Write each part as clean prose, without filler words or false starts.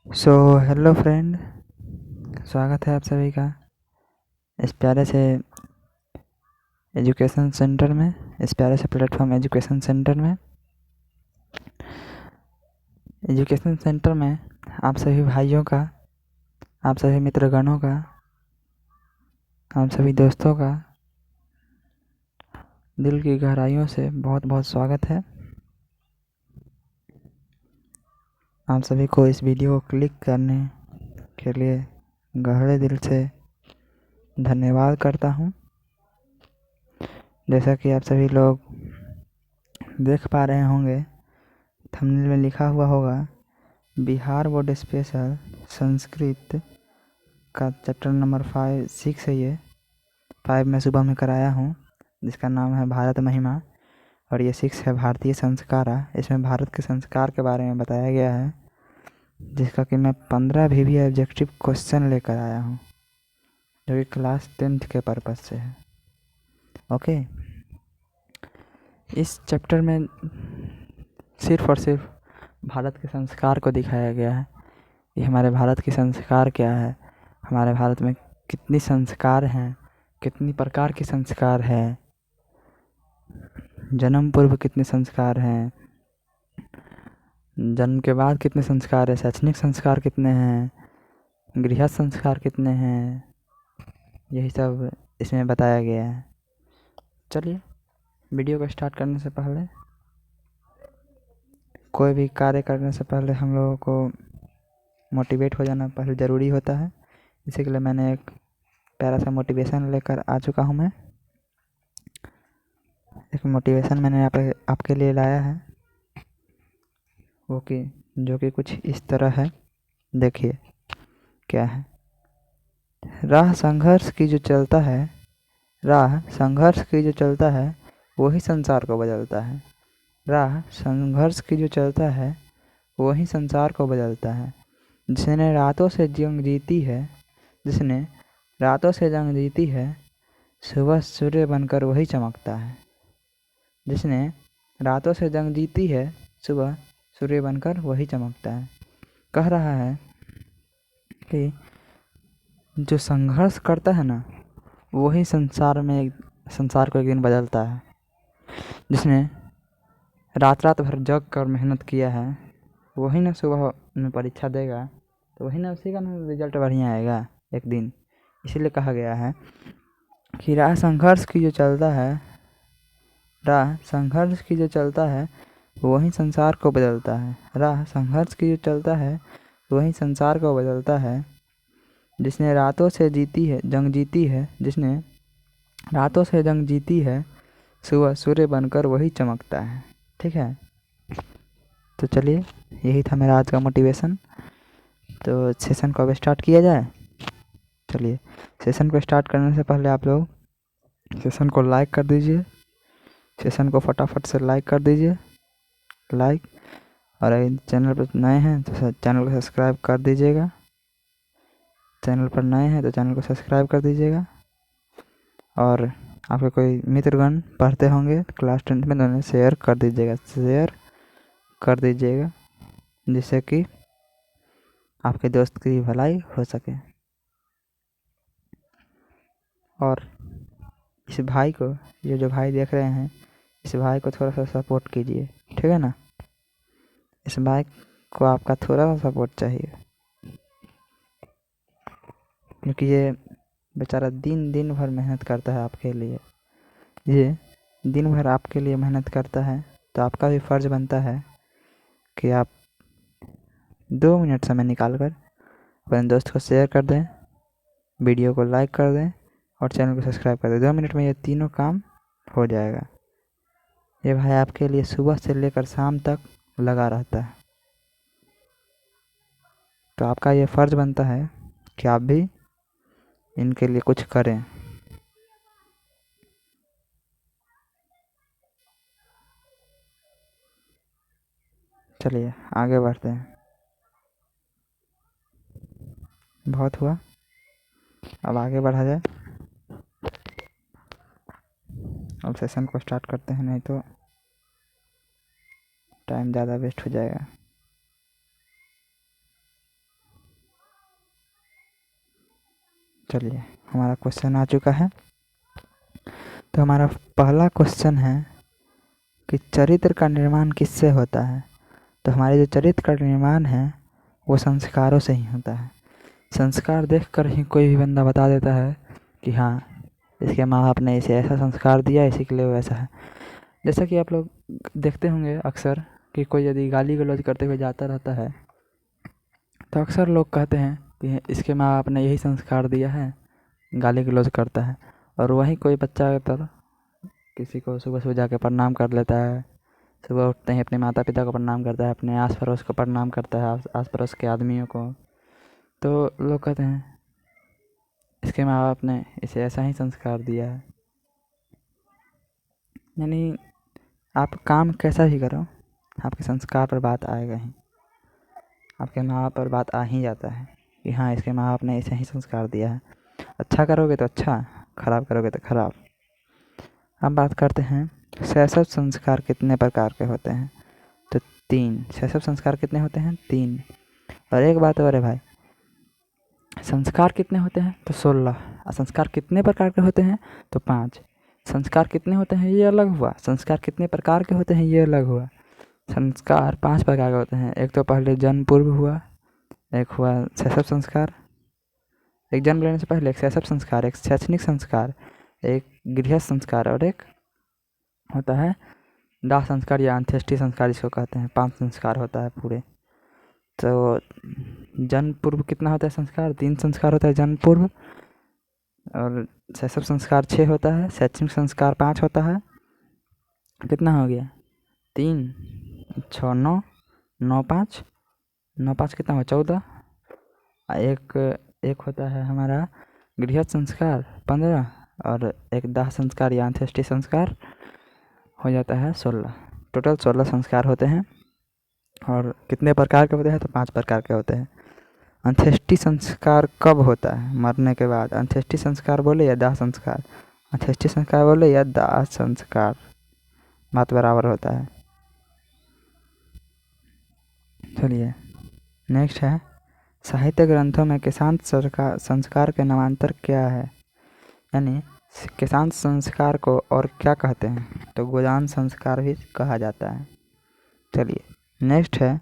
So hello friend, स्वागत है आप सभी का इस प्यारे से एजुकेशन सेंटर में, इस प्यारे से प्लेटफॉर्म एजुकेशन सेंटर में। एजुकेशन सेंटर में आप सभी भाइयों का, आप सभी मित्रगणों का, आप सभी दोस्तों का दिल की गहराइयों से बहुत बहुत स्वागत है। आप सभी को इस वीडियो को क्लिक करने के लिए गहरे दिल से धन्यवाद करता हूँ। जैसा कि आप सभी लोग देख पा रहे होंगे, थंबनेल में लिखा हुआ होगा बिहार बोर्ड स्पेशल संस्कृत का चैप्टर नंबर 6 है। ये 5 मैं सुबह में कराया हूँ, जिसका नाम है भारत महिमा, और ये 6 है भारतीय संस्कार। इसमें भारत के संस्कार के बारे में बताया गया है, जिसका कि मैं 15 भी ऑब्जेक्टिव क्वेश्चन लेकर आया हूँ, जो कि क्लास 10th के पर्पज़ से है। ओके, इस चैप्टर में सिर्फ और सिर्फ भारत के संस्कार को दिखाया गया है कि हमारे भारत के संस्कार क्या है, हमारे भारत में कितनी संस्कार हैं, कितनी प्रकार के संस्कार हैं, जन्म पूर्व कितने संस्कार हैं, जन्म के बाद कितने संस्कार हैं, शैक्षणिक संस्कार कितने हैं, गृहस्थ संस्कार कितने हैं, यही सब इसमें बताया गया है। चलिए, वीडियो को स्टार्ट करने से पहले, कोई भी कार्य करने से पहले हम लोगों को मोटिवेट हो जाना पहले ज़रूरी होता है। इसी के लिए मैंने एक प्यारा सा मोटिवेशन लेकर आ चुका हूँ। मैं एक मोटिवेशन मैंने यहाँ पे आपके लिए लाया है, जो कि कुछ इस तरह है। देखिए क्या है। राह संघर्ष की जो चलता है, राह संघर्ष की जो चलता है वही संसार को बदलता है। राह संघर्ष की जो चलता है वही संसार को बदलता है। जिसने रातों से जंग जीती है, जिसने रातों से जंग जीती है, सुबह सूर्य बनकर वही चमकता है। जिसने रातों से जंग जीती है, सुबह सूर्य बनकर वही चमकता है। कह रहा है कि जो संघर्ष करता है ना, वही संसार को एक दिन बदलता है। जिसने रात भर जग कर मेहनत किया है, वही ना सुबह में परीक्षा देगा, तो वही ना, उसी का ना रिजल्ट बढ़िया आएगा एक दिन। इसीलिए कहा गया है कि राह संघर्ष की जो चलता है, राह संघर्ष की जो चलता है वही संसार को बदलता है। राह संघर्ष की जो चलता है वही संसार को बदलता है। जिसने रातों से जंग जीती है, जिसने रातों से जंग जीती है, सुबह सूर्य बनकर वही चमकता है। ठीक है, तो चलिए, यही था मेरा आज का मोटिवेशन। तो सेशन को अब स्टार्ट किया जाए। चलिए, सेशन को स्टार्ट करने से पहले आप लोग सेशन को लाइक कर दीजिए, सेशन को फटाफट से लाइक कर दीजिए, लाइक। और अगर चैनल पर नए हैं तो चैनल को सब्सक्राइब कर दीजिएगा, चैनल पर नए हैं तो चैनल को सब्सक्राइब कर दीजिएगा। और आपके कोई मित्रगण पढ़ते होंगे क्लास 10th में, तो उन्हें शेयर कर दीजिएगा, जिससे कि आपके दोस्त की भलाई हो सके। और इस भाई को, ये जो भाई देख रहे हैं, इस भाई को थोड़ा सा सपोर्ट कीजिए, ठीक है ना। इस भाई को आपका थोड़ा सा सपोर्ट चाहिए, क्योंकि ये बेचारा दिन भर मेहनत करता है आपके लिए। ये दिन भर आपके लिए मेहनत करता है, तो आपका भी फ़र्ज़ बनता है कि आप 2 मिनट समय निकाल कर अपने दोस्त को शेयर कर दें, वीडियो को लाइक कर दें और चैनल को सब्सक्राइब कर दें। 2 मिनट में ये तीनों काम हो जाएगा। ये भाई आपके लिए सुबह से लेकर शाम तक लगा रहता है, तो आपका ये फ़र्ज़ बनता है कि आप भी इनके लिए कुछ करें। चलिए आगे बढ़ते हैं। बहुत हुआ, अब आगे बढ़ा जाए। अब सेशन को स्टार्ट करते हैं, नहीं तो टाइम ज़्यादा वेस्ट हो जाएगा। चलिए, हमारा क्वेश्चन आ चुका है। तो हमारा पहला क्वेश्चन है कि चरित्र का निर्माण किससे होता है। तो हमारे जो चरित्र का निर्माण है वो संस्कारों से ही होता है। संस्कार देखकर ही कोई भी बंदा बता देता है कि हाँ, इसके माँ बाप ने इसे ऐसा संस्कार दिया, इसी के लिए वो ऐसा है। जैसा कि आप लोग देखते होंगे अक्सर कि कोई यदि गाली गलौज करते हुए जाता रहता है तो अक्सर लोग कहते हैं कि इसके माँ बाप ने यही संस्कार दिया है, गाली गलौज करता है। और वहीं कोई बच्चा अगर किसी को सुबह सुबह जाके प्रणाम कर लेता है, सुबह उठते ही अपने माता पिता को प्रणाम करता है, अपने आस पड़ोस को प्रणाम करता है, आस पड़ोस के आदमियों को, तो लोग कहते हैं इसके माँ बाप ने इसे ऐसा ही संस्कार दिया है। यानी आप काम कैसा भी करो, आपके संस्कार पर बात आएगा ही, आपके माँ बाप पर बात आ ही जाता है कि हाँ, इसके माँ बाप ने इसे ही संस्कार दिया है। अच्छा करोगे तो अच्छा, खराब करोगे तो खराब। अब बात करते हैं शैशव संस्कार कितने प्रकार के होते हैं। तो 3 शैशव संस्कार कितने होते हैं? 3। और एक बात और है भाई, संस्कार कितने होते हैं? तो 16। और संस्कार कितने प्रकार के होते हैं? तो 5। संस्कार कितने होते हैं ये अलग हुआ, संस्कार कितने प्रकार के होते हैं ये अलग हुआ। संस्कार 5 प्रकार के होते हैं। एक तो पहले जन्म पूर्व हुआ, एक हुआ शैशव संस्कार, एक जन्म लेने से पहले, एक शैशव संस्कार, एक शैक्षणिक संस्कार, एक गृहस्थ संस्कार, और एक होता है दाह संस्कार या अंत्येष्टि संस्कार जिसको कहते हैं। 5 संस्कार होता है पूरे। तो जन्म पूर्व कितना होता है संस्कार? 3 संस्कार होता है जन्म पूर्व। और शैशव संस्कार 6 होता है, शैक्षणिक संस्कार 5 होता है। कितना हो गया? 3 6 9 9 5 9 5 कितना हुआ? 14। एक होता है हमारा गृहस्थ संस्कार 15, और एक दाह संस्कार या अंत्येष्टि संस्कार हो जाता है 16। टोटल 16 संस्कार होते हैं। और कितने प्रकार के होते हैं? तो 5 प्रकार के होते हैं। अंत्येष्टि संस्कार कब होता है? मरने के बाद। अंत्येष्टि संस्कार बोले या दाह संस्कार? अंत्येष्टि संस्कार बोले या दाह संस्कार, बात बराबर होता है। चलिए, नेक्स्ट है साहित्य ग्रंथों में किसान संस्कार के नामांतर क्या है। यानी किसान संस्कार को और क्या कहते हैं? तो गोदान संस्कार भी कहा जाता है। चलिए, नेक्स्ट है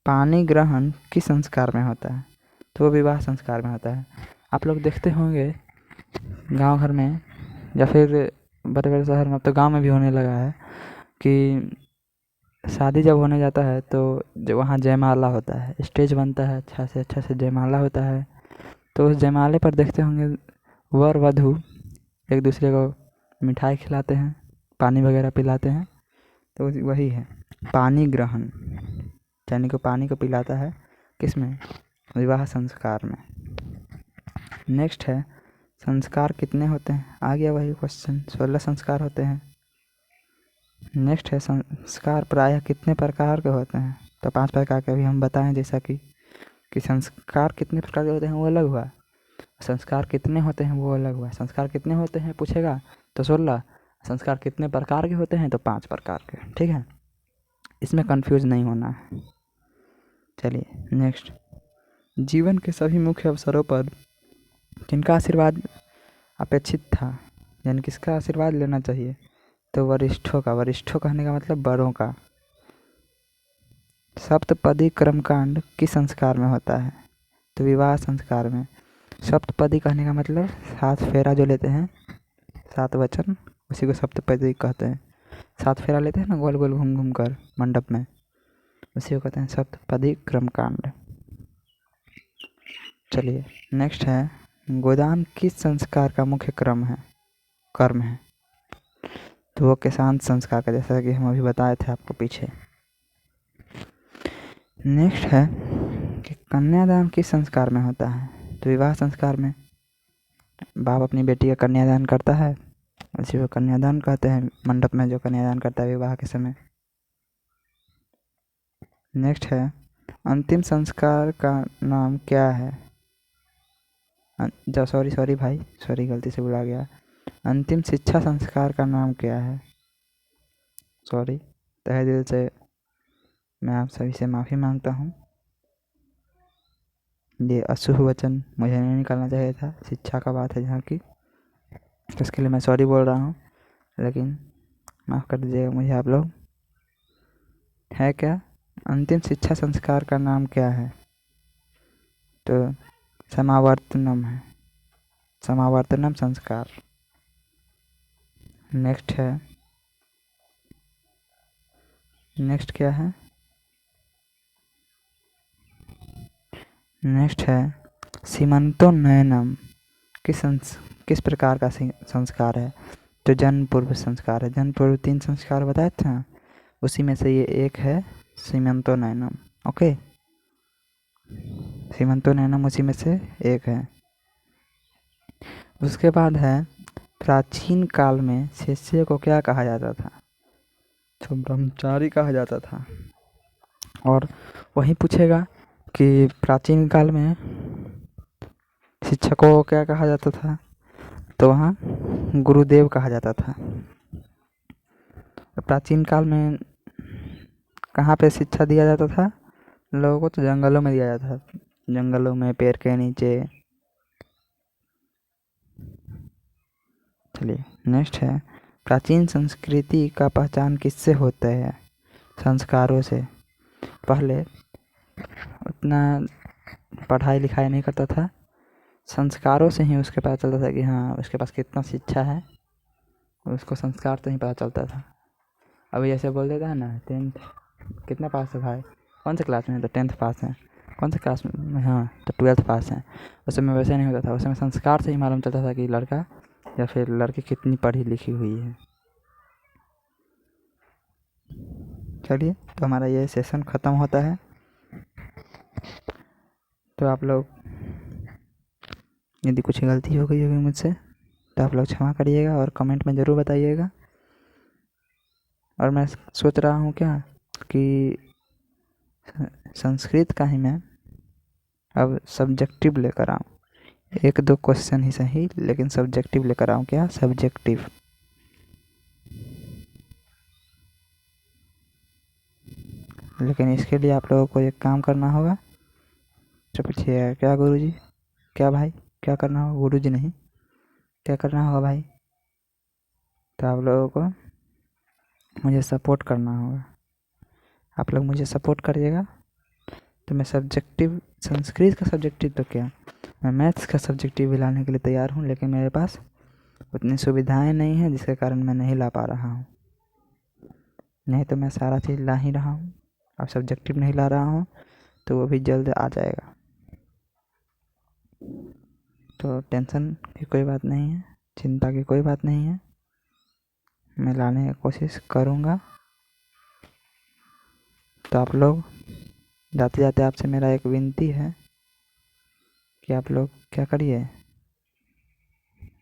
पानी ग्रहण किस संस्कार में होता है? तो वो विवाह संस्कार में होता है। आप लोग देखते होंगे गांव घर में या फिर बड़े बड़े शहर में, अब तो गांव में भी होने लगा है कि शादी जब होने जाता है तो जो वहाँ जयमाला होता है, स्टेज बनता है, अच्छा से जयमाला होता है। तो उस जयमाले पर देखते होंगे वर वधू एक दूसरे को मिठाई खिलाते हैं, पानी वगैरह पिलाते हैं। तो वही है पानी ग्रहण, यानी को पानी को पिलाता है किसमें? विवाह संस्कार में। नेक्स्ट है संस्कार कितने होते हैं? आ गया वही क्वेश्चन, 16 संस्कार होते हैं। नेक्स्ट है संस्कार प्रायः कितने प्रकार के होते हैं? तो 5 प्रकार के भी हम बताएं, जैसा कि संस्कार कितने प्रकार के होते हैं वो अलग हुआ, संस्कार कितने होते हैं वो अलग हुआ। संस्कार कितने होते हैं पूछेगा तो 16, संस्कार कितने प्रकार के होते हैं तो 5 प्रकार के। ठीक है, इसमें कंफ्यूज नहीं होना है। चलिए नेक्स्ट, जीवन के सभी मुख्य अवसरों पर किनका आशीर्वाद अपेक्षित था, यानी किसका आशीर्वाद लेना चाहिए? तो वरिष्ठों का। वरिष्ठों कहने का मतलब बड़ों का। सप्तपदी कर्मकांड किस संस्कार में होता है? तो विवाह संस्कार में। सप्तपदी कहने का मतलब 7 फेरा जो लेते हैं, 7 वचन, उसी को सप्तपदी कहते हैं। 7 फेरा लेते हैं ना गोल गोल घूम घूम कर मंडप में, उसी को कहते हैं सप्तपदी कर्मकांड। चलिए नेक्स्ट है गोदान किस संस्कार का मुख्य कर्म है? तो वो किसान संस्कार का, जैसा कि हम अभी बताए थे आपको पीछे। नेक्स्ट है कि कन्यादान किस संस्कार में होता है? तो विवाह संस्कार में। बाप अपनी बेटी का कन्यादान करता है, उसी को कन्यादान कहते हैं, मंडप में जो कन्यादान करता है विवाह के समय। नेक्स्ट है अंतिम संस्कार का नाम क्या है? सॉरी भाई, गलती से बुला गया। अंतिम शिक्षा संस्कार का नाम क्या है? सॉरी, तहे दिल से मैं आप सभी से माफ़ी मांगता हूँ। ये अशुभ वचन मुझे नहीं निकालना चाहिए था, शिक्षा का बात है जहाँ की, उसके लिए मैं सॉरी बोल रहा हूँ, लेकिन माफ़ कर दीजिएगा मुझे आप लोग। है क्या? अंतिम शिक्षा संस्कार का नाम क्या है? तो समावर्तनम है, समावर्तनम संस्कार। नेक्स्ट क्या है? नेक्स्ट है सीमंतोन्नयनम। किस प्रकार का संस्कार है? तो जन्म पूर्व संस्कार है। जन्म पूर्व 3 संस्कार बताए थे ना, उसी में से ये एक है सीमंतोन्नयनम। ओके, सीमंतोन्नयनम उसी में से एक है। उसके बाद है प्राचीन काल में शिष्य को क्या कहा जाता था? तो ब्रह्मचारी कहा जाता था। और वही पूछेगा कि प्राचीन काल में शिक्षक को क्या कहा जाता था? तो वहाँ गुरुदेव कहा जाता था। प्राचीन काल में कहाँ पे शिक्षा दिया जाता था लोगों को? तो जंगलों में दिया जाता था, जंगलों में, पेड़ के नीचे। चलिए नेक्स्ट है प्राचीन संस्कृति का पहचान किससे होता है? संस्कारों से। पहले उतना पढ़ाई लिखाई नहीं करता था, संस्कारों से ही उसके पता चलता था कि हाँ उसके पास कितना शिक्षा है, उसको संस्कार से ही पता चलता था। अभी ऐसे बोल देता है ना 10th कितना पास है भाई, कौन से क्लास में है? तो 10th पास है। कौन से क्लास में? हाँ तो 12th पास है। उस समय वैसे नहीं होता था, उस समय संस्कार से ही मालूम चलता था कि लड़का या फिर लड़की कितनी पढ़ी लिखी हुई है। चलिए, तो हमारा ये सेशन ख़त्म होता है। तो आप लोग यदि कुछ गलती हो गई होगी मुझसे तो आप लोग क्षमा करिएगा और कमेंट में ज़रूर बताइएगा। और मैं सोच रहा हूँ क्या कि संस्कृत का ही मैं अब सब्जेक्टिव लेकर आऊँ, 1-2 क्वेश्चन ही सही लेकिन सब्जेक्टिव लेकर आऊँ। क्या सब्जेक्टिव? लेकिन इसके लिए आप लोगों को एक काम करना होगा। तो पूछिए क्या गुरुजी? क्या भाई? क्या करना होगा? गुरुजी नहीं, क्या करना होगा भाई? तो आप लोगों को मुझे सपोर्ट करना होगा। आप लोग मुझे सपोर्ट करिएगा तो मैं सब्जेक्टिव, संस्कृत का सब्जेक्टिव तो क्या, मैं मैथ्स का सब्जेक्टिव भी लाने के लिए तैयार हूँ, लेकिन मेरे पास उतनी सुविधाएं नहीं हैं जिसके कारण मैं नहीं ला पा रहा हूँ। नहीं तो मैं सारा चीज़ ला ही रहा हूँ। अब सब्जेक्टिव नहीं ला रहा हूँ तो वो भी जल्द आ जाएगा। तो टेंशन की कोई बात नहीं है, चिंता की कोई बात नहीं है, मैं लाने की कोशिश करूँगा। तो आप लोग जाते जाते आपसे मेरा एक विनती है कि आप लोग क्या करिए,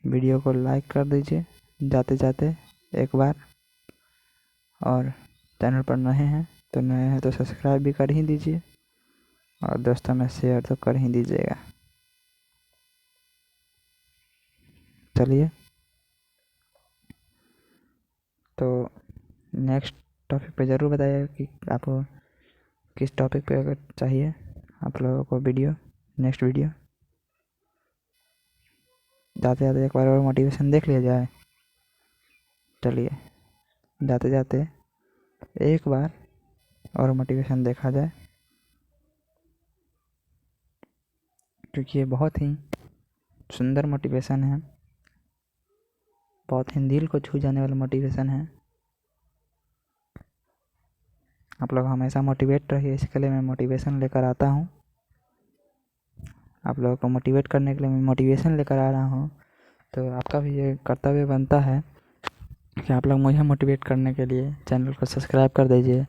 वीडियो को लाइक कर दीजिए जाते जाते एक बार, और चैनल पर नए हैं तो सब्सक्राइब भी कर ही दीजिए, और दोस्तों में शेयर तो कर ही दीजिएगा। चलिए, तो नेक्स्ट टॉपिक पे ज़रूर बताइएगा कि आपको किस टॉपिक पे अगर चाहिए आप लोगों को वीडियो, नेक्स्ट वीडियो। जाते जाते एक बार और मोटिवेशन देख लिया जाए। चलिए, जाते जाते एक बार और मोटिवेशन देखा जाए, क्योंकि ये बहुत ही सुंदर मोटिवेशन है, बहुत ही दिल को छू जाने वाला मोटिवेशन है। आप लोग हमेशा मोटिवेट रहिए, इसके लिए मैं मोटिवेशन लेकर आता हूँ। आप लोगों को मोटिवेट करने के लिए मैं मोटिवेशन लेकर आ रहा हूँ। तो आपका भी ये कर्तव्य बनता है कि आप लोग मुझे मोटिवेट करने के लिए चैनल को सब्सक्राइब कर दीजिए,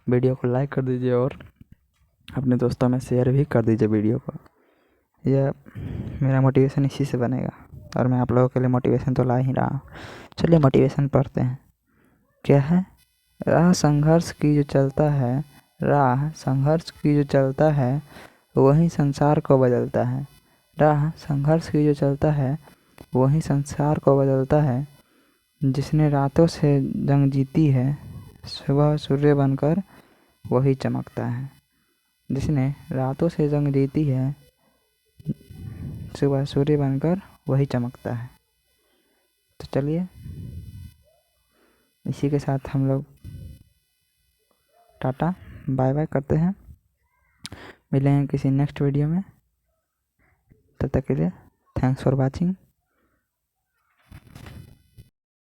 वीडियो को लाइक कर दीजिए और अपने दोस्तों में शेयर भी कर दीजिए वीडियो को। यह मेरा मोटिवेशन इसी से बनेगा, और मैं आप लोगों के लिए मोटिवेशन तो ला ही रहा हूँ। चलिए मोटिवेशन पढ़ते हैं। क्या है? राह संघर्ष की जो चलता है, राह संघर्ष की जो चलता है वही संसार को बदलता है। राह संघर्ष की जो चलता है वही संसार को बदलता है। जिसने रातों से जंग जीती है सुबह सूर्य बनकर वही चमकता है। जिसने रातों से जंग जीती है सुबह सूर्य बनकर वही चमकता है। तो चलिए इसी के साथ हम लोग टाटा बाय बाय करते हैं। मिलेंगे किसी नेक्स्ट वीडियो में, तब तक के लिए थैंक्स फॉर वॉचिंग।